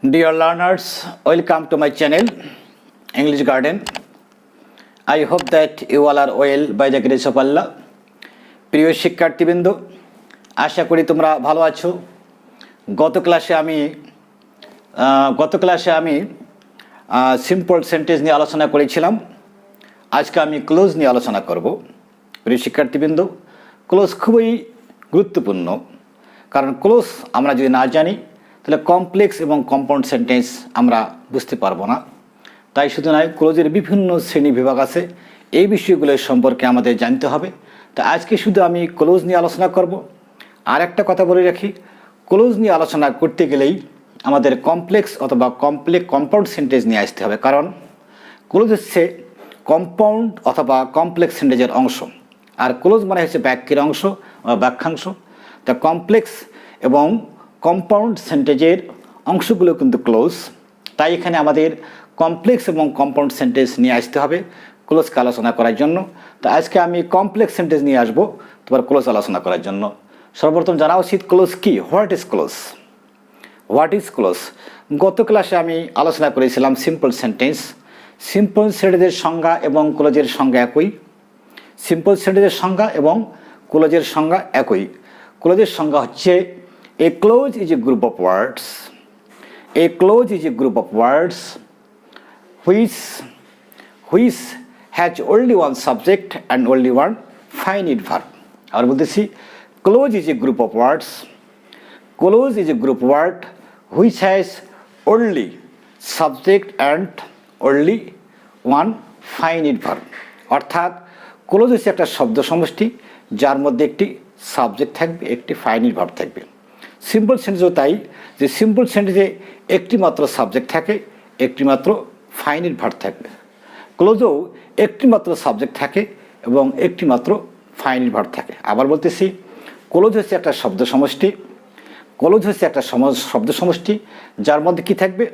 Dear learners, welcome to my channel, English Garden. I hope that you all are well by the grace of Allah. প্রিয় শিক্ষার্থীবৃন্দ, আশা করি তোমরা ভালো আছো। গত ক্লাসে আমি সিম্পল সেন্টেন্স নিয়ে আলোচনা করেছিলাম। আজকে আমি ক্লোজ নিয়ে আলোচনা করব। প্রিয় শিক্ষার্থীবৃন্দ, ক্লোজ খুবই গুরুত্বপূর্ণ, কারণ ক্লোজ আমরা যদি না জানি তাহলে কমপ্লেক্স এবং কম্পাউন্ড সেন্টেন্স আমরা বুঝতে পারবো না। তাই শুধু নয়, ক্লোজের বিভিন্ন শ্রেণী বিভাগ আছে, এই বিষয়গুলোর সম্পর্কে আমাদের জানতে হবে। তা আজকে শুধু আমি ক্লোজ নিয়ে আলোচনা করব। আর একটা কথা বলে রাখি, ক্লোজ নিয়ে আলোচনা করতে গেলেই আমাদের কমপ্লেক্স অথবা কম্পাউন্ড সেন্টেন্স নিয়ে আসতে হবে, কারণ ক্লোজ হচ্ছে কম্পাউন্ড অথবা কমপ্লেক্স সেন্টেন্সের অংশ, আর ক্লোজ মানে হচ্ছে বাক্যের অংশ বা বাক্যাংশ। তা কমপ্লেক্স এবং কম্পাউন্ড সেন্টেন্সের অংশগুলো কিন্তু ক্লোজ। তাই এখানে আমাদের কমপ্লেক্স এবং কম্পাউন্ড সেন্টেন্স নিয়ে আসতে হবে ক্লোজকে আলোচনা করার জন্য। তো আজকে আমি কমপ্লেক্স সেন্টেন্স নিয়ে আসবো তোমার ক্লোজ আলোচনা করার জন্য। সর্বপ্রথম জানা উচিত ক্লোজ কি, what is close. What is close গত ক্লাসে আমি আলোচনা করেছিলাম সিম্পল সেন্টেন্স। সিম্পল সেন্টেন্সের সংজ্ঞা এবং ক্লোজের সংজ্ঞা একই। সিম্পল সেন্টেন্সের সংজ্ঞা এবং ক্লোজের সংজ্ঞা একই। ক্লোজের সংজ্ঞা হচ্ছে a clause is a group of words. A clause is a group of words which has only one subject and only one finite verb. আর বলতেছি clause is a group of words. Clause is a group word which has only subject and only one finite verb. অর্থাৎ close হচ্ছে একটা শব্দ সমষ্টি যার মধ্যে একটি subject থাকবে, একটি ফাইনাইট ভার্ব থাকবে। সিম্পল সেন্টেন্সও তাই, যে সিম্পল সেন্টেন্সে একটি মাত্র সাবজেক্ট থাকে, একটি মাত্র ফাইনাইট ভার্ব থাকবে। ক্লোজেও একটি মাত্র সাবজেক্ট থাকে এবং একটি মাত্র ফাইনাইট ভার্ব থাকে। আবার বলতেছি, ক্লোজ হচ্ছে একটা শব্দ সমষ্টি। ক্লোজ হচ্ছে একটা শব্দ সমষ্টি যার মধ্যে কি থাকবে,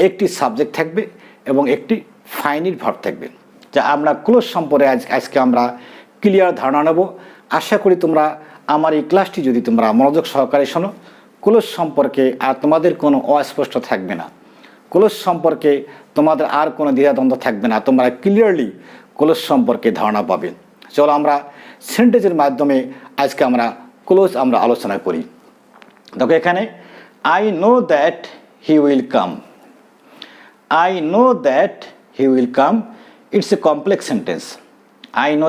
একটি সাবজেক্ট থাকবে এবং একটি ফাইনাইট ভার্ব থাকবে। যা আমরা ক্লোজ সম্পর্কে আজকে আমরা ক্লিয়ার ধারণা নেব। আশা করি তোমরা আমার এই ক্লাসটি যদি তোমরা মনোযোগ সহকারে শোনো, ক্লোজ সম্পর্কে আর তোমাদের কোনো অস্পষ্ট থাকবে না। ক্লোজ সম্পর্কে তোমাদের আর কোনো দ্বিধাদ্বন্দ্ব থাকবে না, তোমরা ক্লিয়ারলি ক্লোজ সম্পর্কে ধারণা পাবে। চলো আমরা সেন্টেন্সের মাধ্যমে আজকে আমরা ক্লোজ আলোচনা করি। দেখো এখানে I know that he will come. I know that he will come, it's a complex sentence. I know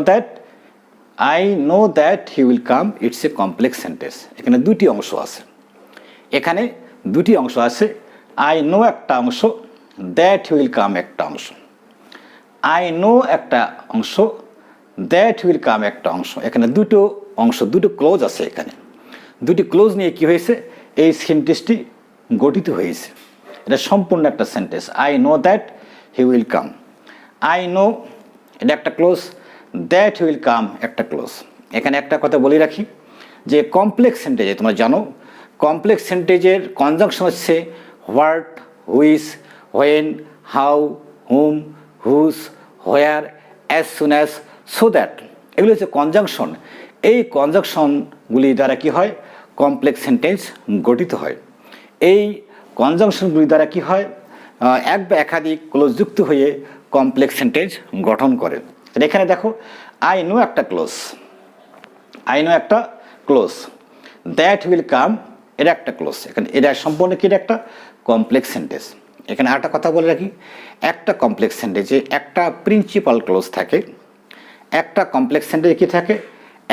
that he will come, it's a complex sentence. এখানে দুটি অংশ আছে। আই নো একটা অংশ, দ্যাট হি উইল কাম একটা অংশ। I know একটা অংশ, দ্যাট উইল কাম একটা অংশ। এখানে দুটো অংশ, দুটো ক্লোজ আছে। এখানে দুটি ক্লোজ নিয়ে কি হয়েছে, এই সেন্টেন্সটি গঠিত হয়েছে। এটা সম্পূর্ণ একটা sentence. I know that he will come. I know এটা একটা ক্লোজ, দ্যাট উইল কাম একটা ক্লোজ। এখানে একটা কথা বলে রাখি যে কমপ্লেক্স সেন্টেন্সে তোমরা জানো, কমপ্লেক্স সেন্টেন্সের কনজাংশন হচ্ছে what, which, when, how, whom, whose, where, as soon as, so that. এগুলো হচ্ছে কনজাংশন। এই কনজাংশনগুলি দ্বারা কি হয়, কমপ্লেক্স সেন্টেন্স গঠিত হয়। এই কনজাংশনগুলি দ্বারা কি হয়, এক বা একাধিক ক্লোজ যুক্ত হয়ে কমপ্লেক্স সেন্টেন্স গঠন করে। এখানে দেখো আই নো একটা ক্লোজ, আই নো একটা ক্লোজ, দ্যাট উইল কাম এটা একটা ক্লোজ। এখানে এটা সম্পূর্ণ কি একটা কমপ্লেক্স সেন্টেন্স। এখানে আরেকটা কথা বলে রাখি, একটা কমপ্লেক্স সেন্টেন্সে একটা প্রিন্সিপাল ক্লোজ থাকে। একটা কমপ্লেক্স সেন্টেন্সে কি থাকে,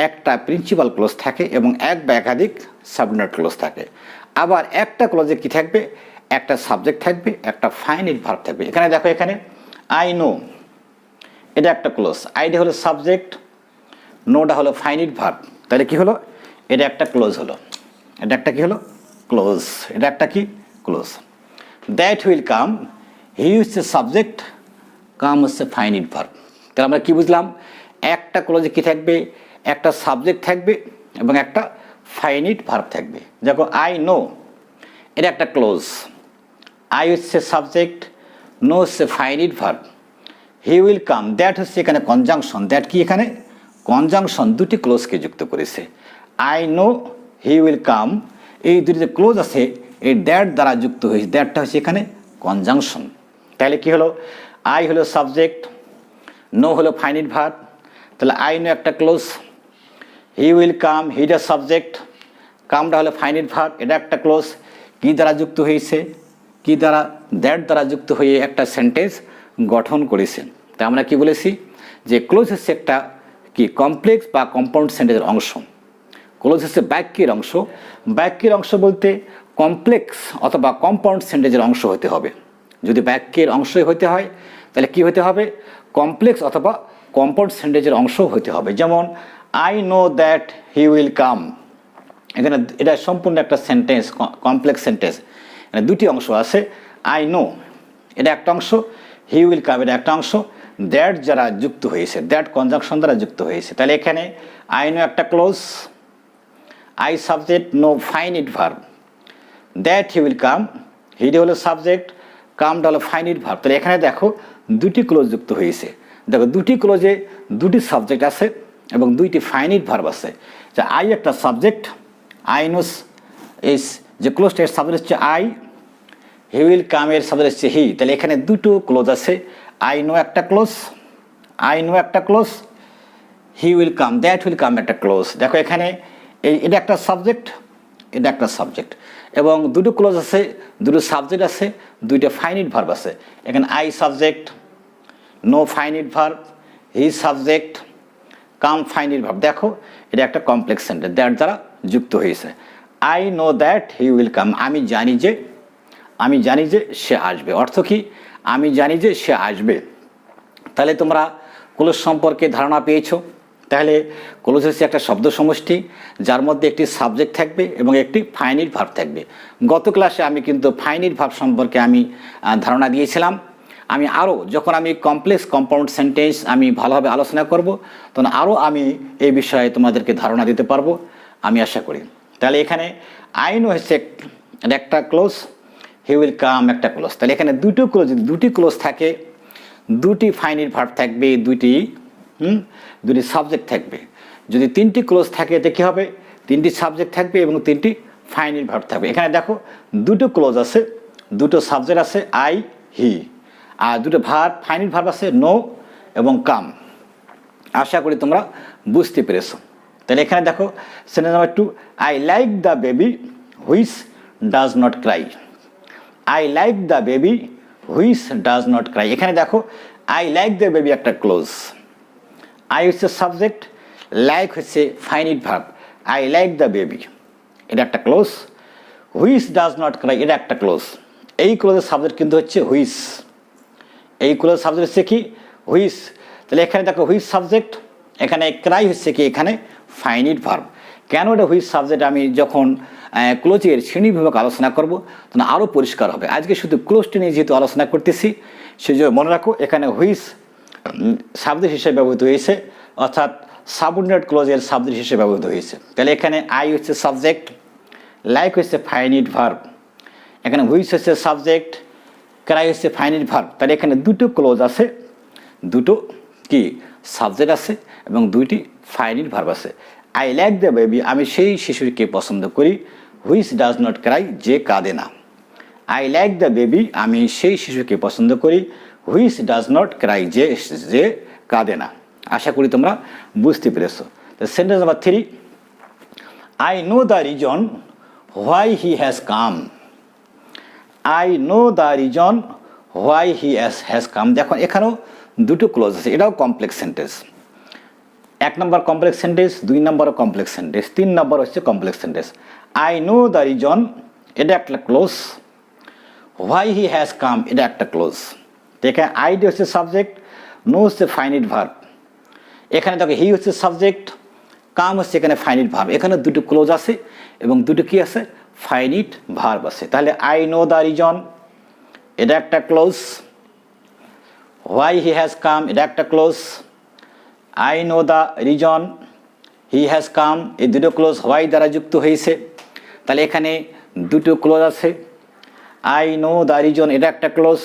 একটা প্রিন্সিপাল ক্লোজ থাকে এবং এক বা একাধিক সাবঅর্ডিনেট ক্লোজ থাকে। আবার একটা ক্লোজে কি থাকবে, একটা সাবজেক্ট থাকবে, একটা ফাইনাইট ভার্ব থাকবে। এখানে দেখো, এখানে আই নো এটা একটা ক্লোজ, আইডি হলো সাবজেক্ট, নোটা হলো ফাইনাইট ভার্ব। তাহলে কি হলো, এটা একটা ক্লোজ হলো। এটা একটা কি হলো, ক্লোজ। এটা একটা কি ক্লোজ। দ্যাট উইল কাম, হি হচ্ছে সাবজেক্ট, কাম হচ্ছে ফাইনাইট ভার্ব। তাহলে আমরা কি বুঝলাম, একটা ক্লোজে কি থাকবে, একটা সাবজেক্ট থাকবে এবং একটা ফাইনাইট ভার্ব থাকবে। দেখো আই নো এটা একটা ক্লোজ, আই হচ্ছে সাবজেক্ট, নো হচ্ছে finite verb, he will come that হচ্ছে এখানে কনজাংশন। দ্যাট কি এখানে কনজাংশন, দুটি ক্লোজকে যুক্ত করেছে। I know he will come, এই দুটি যে ক্লোজ আছে এই দ্যাট দ্বারা যুক্ত হয়েছে, দ্যাটটা হচ্ছে এখানে কনজাংশন। তাহলে কি হলো, আই হলো সাবজেক্ট, নো হলো ফাইনাইট ভার্ব, তাহলে আই নো একটা ক্লোজ, হি উইল কাম, হিটা সাবজেক্ট, কামটা হলো ফাইনাইট ভার্ব, এটা একটা ক্লোজ, কি দ্বারা যুক্ত হয়েছে, কি দ্বারা, দ্যাট দ্বারা যুক্ত হয়ে একটা সেন্টেন্স গঠন করেছে। তা আমরা কি বলেছি যে ক্লোজ হচ্ছে একটা কি কমপ্লেক্স বা কম্পাউন্ড সেন্টেন্সের অংশ। ক্লোজ হচ্ছে বাক্যের অংশ। বাক্যের অংশ বলতে কমপ্লেক্স অথবা কম্পাউন্ড সেন্টেন্সের অংশ হতে হবে। যদি বাক্যের অংশই হতে হয় তাহলে কি হতে হবে, কমপ্লেক্স অথবা কম্পাউন্ড সেন্টেন্সের অংশ হতে হবে। যেমন I know that he will come, এখানে এটা সম্পূর্ণ একটা সেন্টেন্স, কমপ্লেক্স সেন্টেন্স। এখানে দুটি অংশ আছে, আই নো এটা একটা অংশ, হি উইল কাম এটা একটা অংশ, দ্যাট যারা যুক্ত হয়েছে, দ্যাট কনজাংশন দ্বারা যুক্ত হয়েছে। তাহলে এখানে আই নো একটা clause, I subject, know finite verb, that he will come, হিডি হলো সাবজেক্ট, কামটা হলো ফাইনাইট ভার্ব। তাহলে এখানে দেখো দুটি ক্লোজ যুক্ত হয়েছে। দেখো দুটি ক্লোজে দুটি সাবজেক্ট আছে এবং দুইটি ফাইনাইট ভার্ব আছে। যে আই একটা সাবজেক্ট, আই নোস ইস যে ক্লোজটা এর সাবজেক্ট হচ্ছে আই, হি উইল কাম এর সাবজেক্ট হচ্ছে হি। তাহলে এখানে দুটো ক্লোজ আছে, আই নো একটা ক্লোজ, আই নো একটা clause, he will come, that will come একটা ক্লোজ। দেখো এখানে এটা একটা সাবজেক্ট, এটা একটা সাবজেক্ট এবং দুটো ক্লোজ আছে, দুটো সাবজেক্ট আছে, দুইটা ফাইনাইট ভার্ব আছে। এখানে I subject, know finite verb, he subject, come finite verb. দেখো এটা একটা কমপ্লেক্স সেন্টেন্স, দ্যাট দ্বারা যুক্ত হয়েছে। I know that he will come, আমি জানি যে সে আসবে। অর্থ কি, আমি জানি যে সে আসবে। তাহলে তোমরা ক্লোজ সম্পর্কে ধারণা পেয়েছো। তাহলে ক্লোজ হচ্ছে একটা শব্দ সমষ্টি যার মধ্যে একটি সাবজেক্ট থাকবে এবং একটি ফাইনাইট ভার্ব থাকবে। গত ক্লাসে আমি কিন্তু ফাইনাইট ভার্ব সম্পর্কে আমি ধারণা দিয়েছিলাম। আমি আরও যখন আমি কমপ্লেক্স কম্পাউন্ড সেন্টেন্স আমি ভালোভাবে আলোচনা করব তখন আরও আমি এই বিষয়ে তোমাদেরকে ধারণা দিতে পারবো আমি আশা করি। তাহলে এখানে আই নো হচ্ছে একটা ক্লোজ, হি উইল কাম একটা ক্লোজ। তাহলে এখানে দুটি ক্লোজ থাকে, দুটি ফাইনাইট ভার্ব থাকবে, দুটি সাবজেক্ট থাকবে। যদি তিনটি ক্লোজ থাকে এতে কী হবে, তিনটি সাবজেক্ট থাকবে এবং তিনটি ফাইনাইট ভার্ব থাকবে। এখানে দেখো দুটো ক্লোজ আছে, দুটো সাবজেক্ট আছে আই, হি, আর দুটো ভার্ব ফাইনাইট ভার্ব আছে নো এবং কাম। আশা করি তোমরা বুঝতে পেরেছো। তাহলে এখানে দেখো sentence number 2, I like the baby which does not Cry. I like the baby which does not Cry. এখানে দেখো আই লাইক দ্য বেবি একটা ক্লোজ, আই হচ্ছে সাবজেক্ট, লাইক হচ্ছে finite verb, I like the baby এটা একটা close, which does not Cry এটা একটা close. এই ক্লোজের সাবজেক্ট কিন্তু হচ্ছে হুইচ, এই ক্লোজের সাবজেক্ট হচ্ছে কি হুইচ। তাহলে এখানে দেখো হুইচ সাবজেক্ট, এখানে ক্রাই হচ্ছে কি এখানে ফাইনাইট ভার্ব। কেন এটা হুইচ সাবজেক্ট আমি যখন ক্লোজের শ্রেণীবিভাগ আলোচনা করব তখন আরও পরিষ্কার হবে। আজকে শুধু ক্লোজটি নিয়ে যেহেতু আলোচনা করতেছি সেই জন্য মনে রাখো এখানে হুইচ সাবজেক্ট হিসেবে ব্যবহৃত হয়েছে, অর্থাৎ সাবঅর্ডিনেট ক্লোজের সাবজেক্ট হিসেবে ব্যবহৃত হয়েছে। তাহলে এখানে আই হচ্ছে সাবজেক্ট, লাইক হচ্ছে ফাইনাইট ভার্ব, এখানে হুইচ হচ্ছে সাবজেক্ট, ক্রাই হচ্ছে ফাইনাইট ভার্ব। তাহলে এখানে দুটো ক্লোজ আছে, দুটো কি সাবজেক্ট আছে এবং দুইটি ফাইনাইট ভার্ব আছে। আই লাইক দ্য বেবি আমি সেই শিশুকে পছন্দ করি, হুইচ ডাজ নট ক্রাই যে কাঁদে না। আই লাইক দ্য বেবি আমি সেই শিশুকে পছন্দ করি, হুইচ ডাজ নট ক্রাই যে কাঁদে না। আশা করি তোমরা বুঝতে পেরেছো। Sentence number 3, I know the reason why he has come. I know the reason why he has come. দেখো এখানেও দুটো ক্লোজ আছে, এটাও complex sentence. 1 number complex sentence, 2 নম্বরও কমপ্লেক্স সেন্টেন্স, 3 নম্বর হচ্ছে complex sentence. I know the reason এটা একটা clause, why he has come এটা একটা ক্লোজ। এখানে আইডি হচ্ছে সাবজেক্ট, নো হচ্ছে ফাইনাইট ভার্ব। এখানে দেখো হি হচ্ছে সাবজেক্ট, কাম হচ্ছে এখানে ফাইনাইট ভার্ব। এখানে দুটো ক্লোজ আছে এবং দুটো কি আছে ফাইনাইট ভার্ব আছে। তাহলে আই নো দ্য রিজন এটা একটা clause, why he has come এটা একটা clause, I know the reason he has come এই দুটো ক্লোজ হোয়াই দ্বারা যুক্ত হয়েছে। তাহলে এখানে দুটো ক্লোজ আছে, আই নো দ্য রিজন এটা একটা ক্লোজ,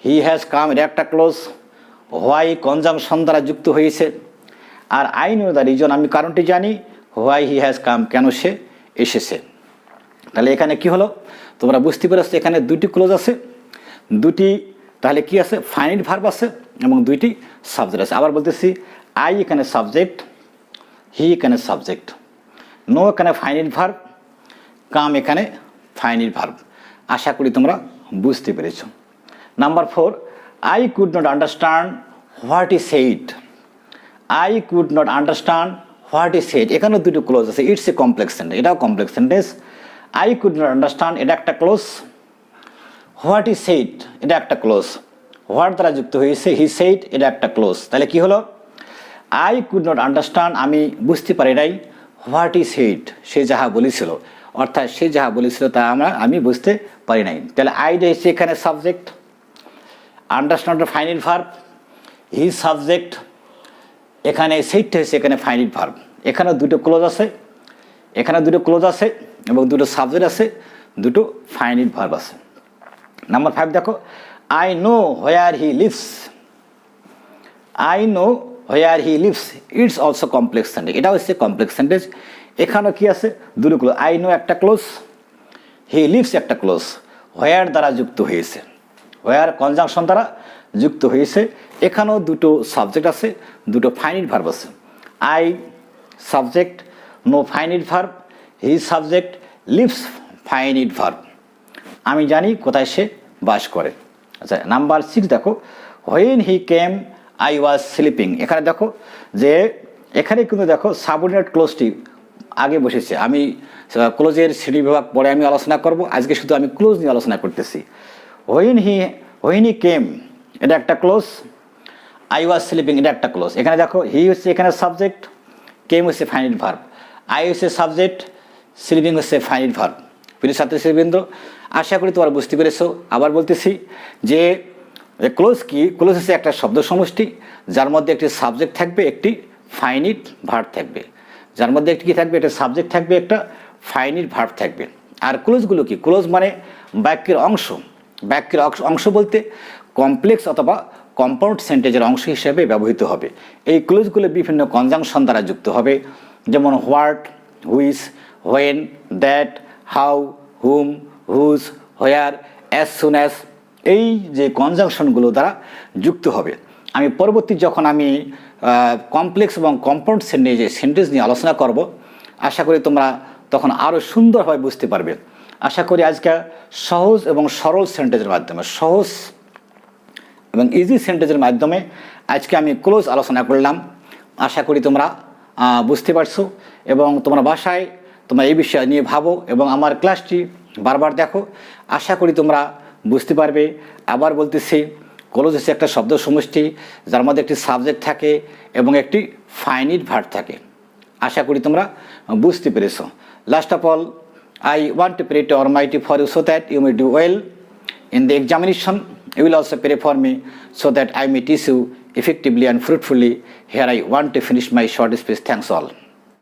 হি হ্যাজ কাম এটা একটা ক্লোজ, হোয়াই কনজাংশন দ্বারা যুক্ত হয়েছে। আর আই নো দ্য রিজন আমি কারণটি জানি, হোয়াই হি হ্যাজ কাম কেন সে এসেছে। তাহলে এখানে কি হলো তোমরা বুঝতে পেরেছো, এখানে দুটি ক্লোজ আছে, দুটি তাহলে কি আছে ফাইনাইট ভার্ব আছে এবং দুইটি সাবজেক্ট আছে। আবার বলতেছি আই এখানে সাবজেক্ট, হি এখানে সাবজেক্ট, নো এখানে ফাইনাইট ভার্ব, কাম এখানে ফাইনাইট ভার্ব। আশা করি তোমরা বুঝতে পেরেছো। Number 4, I could not understand what E said. I could not understand what E said, এখানেও দুটো ক্লোজ আছে। ইটস এ কমপ্লেক্স সেন্টেন্স, এটাও complex sentence. I could not understand এটা একটা ক্লোজ, হোয়াট ই সেইড এটা একটা ক্লোজ, হোয়াট দ্বারা যুক্ত হয়েছে হি সেইড এটা একটা ক্লোজ। তাহলে কি হলো আই কুড নট আন্ডারস্ট্যান্ড আমি বুঝতে পারি নাই, হোয়াট ই সেইড সে যাহা বলেছিল, অর্থাৎ সে যাহা বলেছিল তা আমি বুঝতে পারি নাই। তাহলে আইটা হচ্ছে এখানে subject, understand finite verb, he subject, এখানে সেইটটা হচ্ছে এখানে ফাইনাইট ভার্ব। এখানে দুটো ক্লোজ আছে, এখানে দুটো ক্লোজ আছে এবং দুটো সাবজেক্ট আছে, দুটো ফাইনাইট ভার্ব আছে। নাম্বার 5 দেখো, I know where he lives. I know where he lives, it's also complex sentence, এটা হচ্ছে কমপ্লেক্স সেন্টেন্স। এখানেও কি আছে দুটো ক্লোজ, আই নো একটা ক্লোজ, হি লিভস একটা ক্লোজ, হোয়ার দ্বারা যুক্ত হয়েছে, হোয়ার কনজাংশন দ্বারা যুক্ত হয়েছে। এখানেও দুটো সাবজেক্ট আছে, দুটো ফাইনাইট ভার্ব আছে। I subject, know finite verb, he subject, lives finite verb. আমি জানি কোথায় সে বাস করে। আচ্ছা নাম্বার 6 দেখো, when he came I was sleeping. এখানে দেখো যে এখানে কিন্তু দেখো সাবঅর্ডিনেট ক্লোজটি আগে বসেছে। আমি ক্লোজের শ্রেণী বিভাগ পরে আমি আলোচনা করব, আজকে শুধু আমি ক্লোজ নিয়ে আলোচনা করতেছি। হোয়েন হি কেম এটা একটা ক্লোজ, আই ওয়াজ স্লিপিং এটা একটা ক্লোজ। এখানে দেখো হি হচ্ছে এখানে সাবজেক্ট, কেম হচ্ছে ফাইনাইট ভার্ব, আই হচ্ছে সাবজেক্ট, স্লিপিং হচ্ছে ফাইনাইট ভার্ব। প্রিয় ছাত্রছাত্রীবৃন্দ, আশা করি তোমরা বুঝতে পেরেছো। আবার বলতেছি যে ক্লোজ কি, ক্লোজ হচ্ছে একটা শব্দ সমষ্টি যার মধ্যে একটি সাবজেক্ট থাকবে, একটি ফাইনাইট ভার্ব থাকবে। যার মধ্যে একটি কী থাকবে, একটা সাবজেক্ট থাকবে, একটা ফাইনাইট ভার্ব থাকবে। আর ক্লোজগুলো কি, ক্লোজ মানে বাক্যের অংশ। বাক্যের অংশ বলতে কমপ্লেক্স অথবা কম্পাউন্ড সেন্টেন্সের অংশ হিসেবে ব্যবহৃত হবে। এই ক্লোজগুলো বিভিন্ন কনজাংশন দ্বারা যুক্ত হবে, যেমন what, which, when, that, how, whom, whose, where, as soon as, এই যে কনজাংশনগুলো দ্বারা যুক্ত হবে। আমি পরবর্তী যখন আমি কমপ্লেক্স এবং কম্পাউন্ড সেন্টেন্স নিয়ে আলোচনা করব, আশা করি তোমরা তখন আরও সুন্দরভাবে বুঝতে পারবে। আশা করি আজকে সহজ এবং সরল সেন্টেন্সের মাধ্যমে, সহজ এবং ইজি সেন্টেন্সের মাধ্যমে আজকে আমি ক্লোজ আলোচনা করলাম। আশা করি তোমরা বুঝতে পারছো এবং তোমরা বাসায় তোমরা এই বিষয় নিয়ে ভাবো এবং আমার ক্লাসটি বারবার দেখো। আশা করি তোমরা বুঝতে পারবে। আবার বলতেছি, ক্লোজ হচ্ছে একটা শব্দ সমষ্টি যার মধ্যে একটি সাবজেক্ট থাকে এবং একটি ফাইনাইট ভার্ব থাকে। আশা করি তোমরা বুঝতে পেরেছো। Last of all, I want to pray to Almighty for you so that you may do well in the examination. You will also pray for me so that I may teach you effectively and fruitfully. Here I want to finish my short speech. Thanks all.